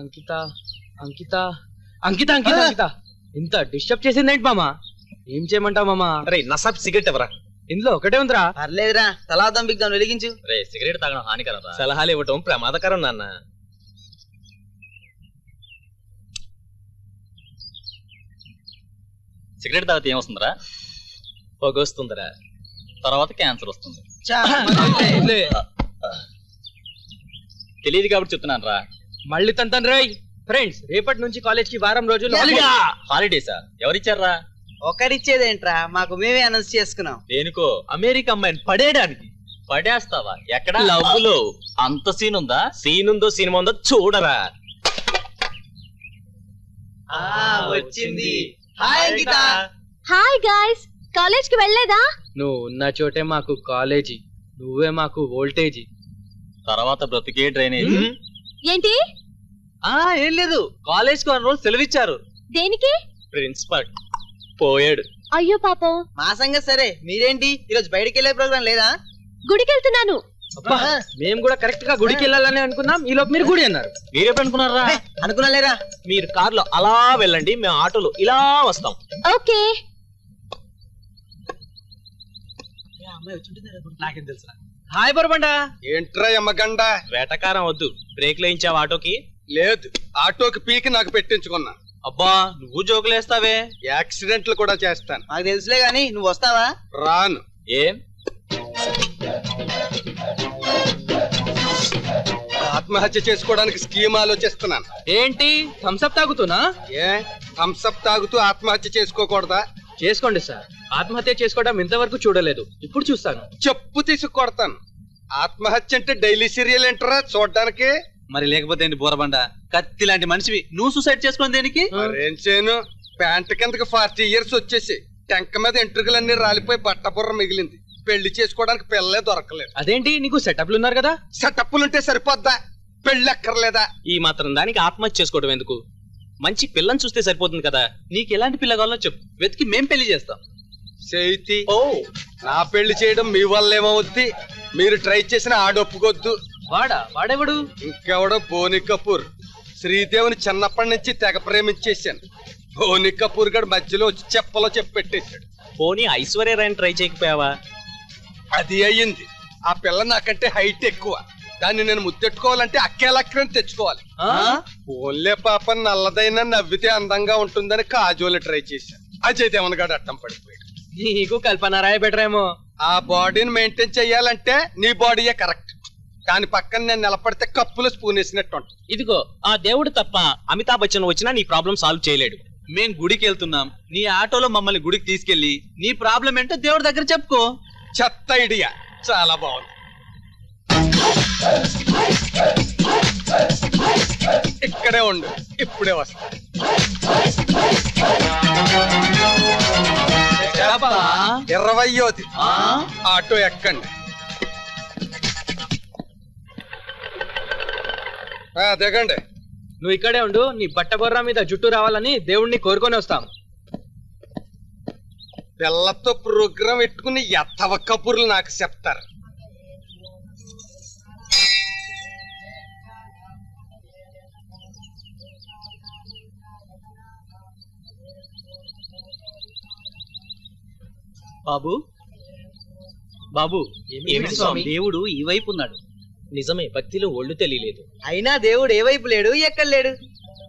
అంకిత అంకిత అంకిత అంకిత అంకిత ఇంత డిస్టర్బ్ చేసిందేంటి మామా? ఏం చేయమంటావు మామా? అరే నసాబ్ సిగరెట్ ఎవరా? ఇందులో ఒకటే ఉందిరా. పర్లేదురా, తలా దంపిద్దాం, వెలిగించు. రే సిగరెట్ తాగడం హానికరం. సలహాలు ఇవ్వటం ప్రమాదకరం నాన్న. సిగరెట్ తాగితే ఏమొస్తుందిరా? పొగొస్తుందిరా, తర్వాత క్యాన్సర్ వస్తుంది. తెలియదు కాబట్టి చెప్తున్నాను రా. మళ్ళీ తంతన్ రాయ్. ఫ్రెండ్స్, రేపటి నుంచి కాలేజ్ కి వారం రోజులు హాలిడేసా? ఎవరిచ్చారా? ఒకరిచ్చేదేంట్రా, మాకు మేమే అనౌన్స్ చేసుకున్నాం. దేనికో? అమెరికా అమ్మాయిని పడేయడానికి. పడేస్తావా? ఎక్కడ? లవ్ లో. అంత సీన్ ఉందా? సీన్ ఉందో సినిమా ఉందో చూడరా. వచ్చింది. హాయ్ అంకిత. హాయ్ గాయ్స్, కాలేజ్ కి వెళ్ళలేదా? నువ్వు ఉన్న చోటే మాకు కాలేజీ, నువ్వే మాకు వోల్టేజీ. తర్వాత బ్రతికే డ్రైనేజ్. ఏంటి? ఏం లేదు, కాలేజ్ కు 1 రోజు సెలవిచ్చారు. దేనికి? ప్రిన్సిపల్ పోయాడు. అయ్యో పాపం. మా సంగతి సరే, మీరేంటి ఈరోజు బయటికి వెళ్ళే ప్రోగ్రాం లేదా? గుడికి వెళ్తున్నాను. మేము కూడా కరెక్ట్ గా గుడికి వెళ్ళాలని అనుకున్నాం, ఈ లోపు మీరు గుడి అన్నారు. మీరేపు అనుకున్నారా? అనుకున్నా లేరా? మీరు కార్లో అలా వెళ్ళండి, మేము ఆటోలో ఇలా వస్తాం. ఓకే. నాకేం తెలుసా? హాయ్ బొరబండా. ఏంట్రా ఎమ్మగండ? వేటకారం వద్దు. బ్రేక్ వేయించావు ఆటోకి? లేదు, ఆటోకి పీకి నాకు పెట్టించుకున్నా. అబ్బా, నువ్వు జోకులేస్తావే. యాక్సిడెంట్లు కూడా చేస్తాను. మాకు తెలుసులే గాని నువ్వు వస్తావా? రాను. ఏం? ఆత్మహత్య చేసుకోవడానికి స్కీమ్ ఆలోచిస్తున్నాను. ఏంటి, థమ్స్అప్ తాగుతున్నా? ఏ, థమ్స్అప్ తాగుతూ ఆత్మహత్య చేసుకోకూడదా? చేసుకోండి సార్. ఆత్మహత్య చేసుకోవడం ఇంతవరకు చూడలేదు, ఇప్పుడు చూస్తాను. చెప్పు తీసుకు కొడతాను. ఆత్మహత్య అంటే డైలీ సీరియల్ ఏంటరా చూడడానికి? మరి లేకపోతే ఏంటి బోరబండ, కత్తి లాంటి మనిషివి నువ్వు సూసైడ్ చేసుకుని దేనికి? మరేం చేయను, ప్యాంట్ కిందకి 40 years వచ్చేసి టెంక మీద ఎంట్రుకలన్నీ రాలిపోయి బట్టబుర్ర మిగిలింది. పెళ్లి చేసుకోవడానికి పిల్లలే దొరకలేదు. అదేంటి, నీకు సెటప్లు ఉన్నారు కదా? సెటప్లుంటే సరిపోద్దా? పెళ్లి అక్కర్లేదా? ఈ మాత్రం దానికి ఆత్మహత్య చేసుకోవడం ఎందుకు? మంచి పిల్లని చూస్తే సరిపోతుంది కదా. నీకు ఎలాంటి పిల్ల కావాలో చెప్పు, వెతికి మేం పెళ్లి చేస్తాం. చేతి నా పెళ్లి చేయడం మీ వల్ల ఏమవుద్ది? మీరు ట్రై చేసిన ఆడొప్పుకొద్దు. వాడెవడు? ఇంకెవడో బోని కపూర్. శ్రీదేవిని చిన్నప్పటి నుంచి తెగ ప్రేమించేశాను. బోని కపూర్ గడు మధ్యలో వచ్చి చెప్పలో చెప్పెట్టేశాడు. పోనీ ఐశ్వర్య రాయని ట్రై చేయకపోయావా? అది అయ్యింది. ఆ పిల్ల నాకంటే హైట్ ఎక్కువ, దాన్ని నేను ముద్దెట్టుకోవాలంటే అక్కేలక్కని తెచ్చుకోవాలి. ఓన్లే పాప నల్లదైనా నవ్వితే అందంగా ఉంటుందని కాజోలు ట్రై చేశాను. అజయ్ దేవన్ గారు అట్టం పడిపోయాడు. నీకు కల్పన రాయ బెటరేమో. ఆ బాడీని మెయింటైన్ చెయ్యాలంటే నీ బాడీయే కరెక్ట్. దాని పక్కన నేను నిలబడితే కప్పులో స్పూన్ వేసినట్టు ఉంటుంది. ఇదిగో, ఆ దేవుడు తప్ప అమితాబ్ బచ్చన్ వచ్చినా నీ ప్రాబ్లం సాల్వ్ చేయలేడు. మేం గుడికి వెళ్తున్నాం, నీ ఆటోలో మమ్మల్ని గుడికి తీసుకెళ్లి నీ ప్రాబ్లం ఏంటో దేవుడి దగ్గర చెప్పుకో. చెత్త ఐడియా, చాలా బాగుంది. ఇక్కడే ఉండు, ఇప్పుడే వస్తా. ఇరవయ్యోది ఆటో ఎక్కండి. దిగండి. నువ్వు ఇక్కడే ఉండు, నీ బట్టబొర్ర మీద జుట్టు రావాలని దేవుణ్ణి కోరుకొని వస్తాం. పిల్లతో ప్రోగ్రాం పెట్టుకుని ఎత్తవ కబుర్లు నాకు చెప్తారు. బాబు బాబు, ఏమిటి స్వామి? దేవుడు ఈ వైపు ఉన్నాడు. నిజమే, భక్తిలో ఒళ్ళు తెలియలేదు. అయినా దేవుడు ఏ వైపు లేడు, ఎక్కడ లేడు.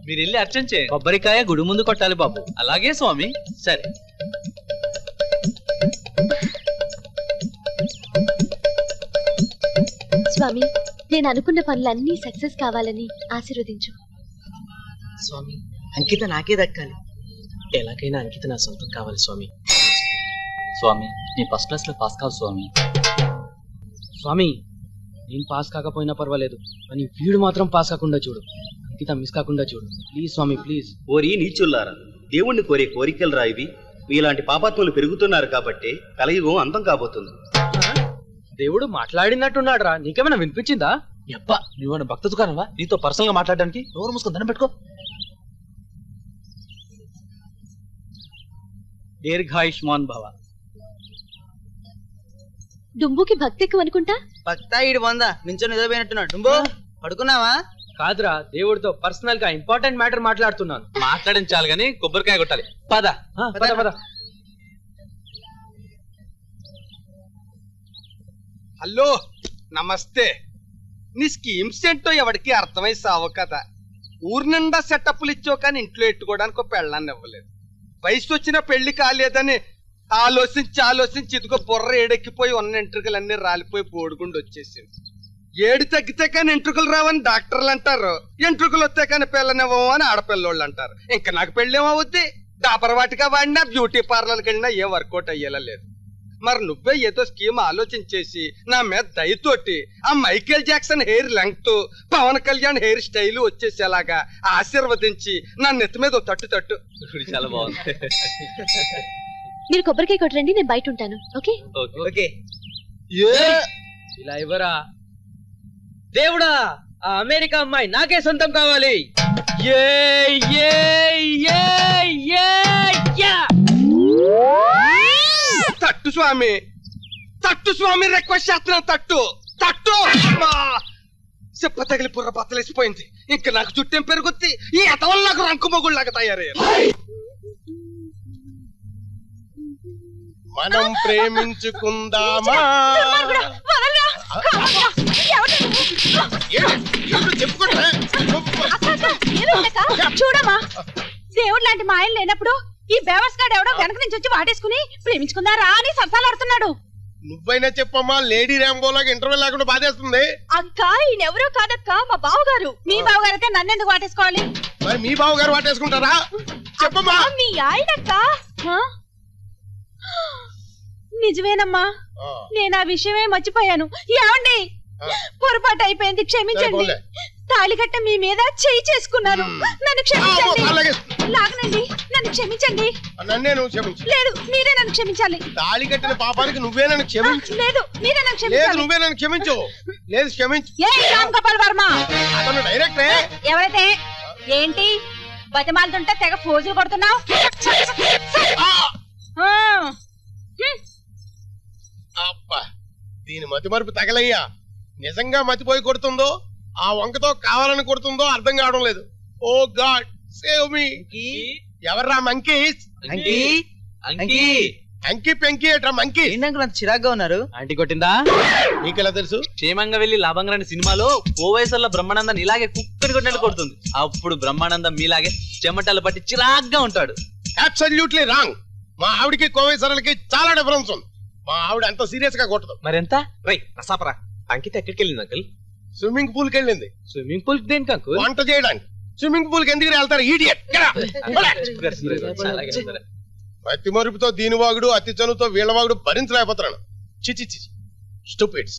మీరు వెళ్ళి అర్చన చేయండి. కొబ్బరికాయ గుడి ముందు కొట్టాలి బాబు. అలాగే స్వామి. సరే. స్వామి, నేను అనుకున్న పనులన్నీ సక్సెస్ కావాలని ఆశీర్వదించు. స్వామి, అంకిత నాకే దక్కాలి. ఎలాగైనా అంకిత నా సొంతం కావాలి స్వామి. స్వామి, నీ ఫస్ట్ క్లాస్ లో పాస్ కావు స్వామి. స్వామి, నేను పాస్ కాకపోయినా పర్వాలేదు, కానీ వీడు మాత్రం పాస్ కాకుండా చూడు. అంకిత మిస్ కాకుండా చూడు ప్లీజ్ స్వామి, ప్లీజ్. ఓరి నీచుల్లారా, దేవుణ్ణి కోరే కోరికలు రా ఇవి. ఇలాంటి పాపాత్ములు పెరుగుతున్నారు కాబట్టి కలియుగం అంతం కాబోతుంది. దేవుడు మాట్లాడినట్టున్నాడు రా, నీకేమైనా వినిపించిందా? అబ్బా, నువ్వు భక్త దుకాణంవా? నీతో పర్సనల్ గా మాట్లాడడానికి నోరు మూసుకొని దండం పెట్టుకో. దీర్ఘాయుష్మాన్ భవ. డుంబుకి భక్తి ఎక్కువ అనుకుంటా. భక్త ఈడు వంద నించొని నిద్రపోయినట్టున్నాడు. డుంబు, పడుకున్నావా? కాదురా, దేవుడితో పర్సనల్ గా ఇంపార్టెంట్ మ్యాటర్ మాట్లాడుతున్నాను. మాట్లాడించాలి గాని కొబ్బరికాయ కొట్టాలి. పద. పద పద. హలో, నమస్తే. నీ స్కీమ్స్ ఏంటో ఎవరికి అర్థమై సావు కదా. ఊరి నిండా సెటప్లు ఇచ్చావు కానీ ఇంట్లో ఎట్టుకోవడానికి ఒక పెళ్ళాన్ని ఇవ్వలేదు. వయసు వచ్చిన పెళ్లి కాలేదని ఆలోచించి ఇదిగో బుర్ర ఏడెక్కిపోయి ఉన్న ఎంట్రుకలన్నీ రాలిపోయి పోడుకుండా వచ్చేసింది. ఏడు తగ్గితే కానీ ఎంట్రుకలు రావని డాక్టర్లు అంటారు, ఎంట్రుకలు వస్తే కానీ పిల్లనివ్వము అని ఆడపిల్లోళ్ళు అంటారు. ఇంకా నాకు పెళ్లి ఏమవుద్ది? డాబర్ వాటిగా వాడినా బ్యూటీ పార్లర్కి వెళ్ళినా ఏ వర్కౌట్ అయ్యేలా లేదు. మరి నువ్వే ఏదో స్కీమ్ ఆలోచించేసి నా మీద దయతోటి ఆ Michael Jackson hair length, Pawan Kalyan hair style వచ్చేసేలాగా ఆశీర్వదించి నా నెత్తి మీద తట్టు. చాలా బాగుంది. మీరు కొబ్బరికాయ కొట్టరండి, నేను బయట ఉంటాను. Okay okay. ఇలా ఇవ్వరా దేవుడా, ఆ అమెరికా అమ్మాయి నాకే సొంతం కావాలి. తట్టు స్వామి రిక్వెస్ట్ చేస్తున్నాను. తట్టు చెప్ప తగిలి బుర్ర బత్తలేసిపోయింది. ఇంకా నాకు చుట్టేం పెరుగుద్ది. ఈ ఎతవల్ నాకు రంకు మొగుళ్ళగా తయారయ్యారు. మనం ప్రేమించుకుందామా? చూడమా, దేవుడు లాంటి మా ఆయన లేనప్పుడు ఈ బేవస్ గాడు ఎవడో వెనక నుంచి వచ్చి వాటేసుకుని ప్రేమించుకుందారా అని సరసాలాడుతున్నాడు. నువ్వైనా చెప్పమ్మా, లేడీ ర్యాంబోలాగా ఇంటర్వ్యూ లేకుండా బాధేస్తుంది. అక్క ఈయనెవరో కాదక్క, మా బావగారు. మీ బావగారు అయితే నన్నెందుకు వాటేసుకోవాలి? మరి మీ బావగారు వాటేసుకుంటారా? చెప్పమ్మా. మీ ఆయనక్క. నిజమేనమ్మా, నేను ఆ విషయమే మర్చిపోయాను. ఏమండి, పొరపాటు అయిపోయింది, క్షమించండి. తాళికట్ట మీ మీద చేయి చేసుకున్నాను, నన్ను క్షమించండి. లాగనండి, నన్ను క్షమించండి. లేదు, మీరే నన్ను క్షమించాలి. తాళి కట్టిన పాపానికి నువ్వే నన్ను క్షమించు. లేదు, మీరే నన్ను క్షమించాలి. నువ్వే నన్ను క్షమించు. లేదు, క్షమించు. రామ్ గోపాల్ వర్మ అతను డైరెక్టే. ఎవరైతే ఏంటి బతిమాలుతుంటే తెగ ఫోజులు కొడుతున్నావు? అబ్బా, దీని మతి మరుపు తగలయ్యా. నిజంగా మతిపోయి కొడుతుందో ఆ వంకతో కావాలని కొడుతుందో అర్థం కావడం లేదు. ఓ గాడ్ సేవ్ మీ. ఎవర్రా మంకీ? అంకి పెంకి ఏట్రా మంకీ? ఏంటంటే అంత చిరాగ్గా ఉన్నారు? ఆంటీ కొట్టిందా? నీకెలా తెలుసు? క్షేమంగా వెళ్లి లాభంగా రాని సినిమాలో ఓవైసర్ల బ్రహ్మానందం ఇలాగే కుక్కని కొట్టినట్టు కొడుతుంది. అప్పుడు బ్రహ్మానందం మీలాగే చెమటలు పట్టి చిరాగ్గా ఉంటాడు. Absolutely wrong. మా ఆవిడికి కోవైసర్లకి చాలా డిఫరెన్స్ ఉంది. మా ఆవిడ అంత సీరియస్ గా కొట్టదు. మరెంత? రై రసాపరా. అంకిత ఎక్కడికి వెళ్ళింది అంకుల్? స్విమ్మింగ్ పూల్ కి వెళ్ళింది. స్విమ్మింగ్ పూల్ దేనికి అంకుల్? వంట చేయడానికి. స్విమ్మింగ్ పూల్ కి ఎందుకు వెళ్తారు? ఈడియట్. మతి మరుపుతో దీని వాగుడు, అతి చనువుతో వీళ్ళ వాగుడు భరించలేకపోతున్నాను. చిచి స్టూపిడ్స్.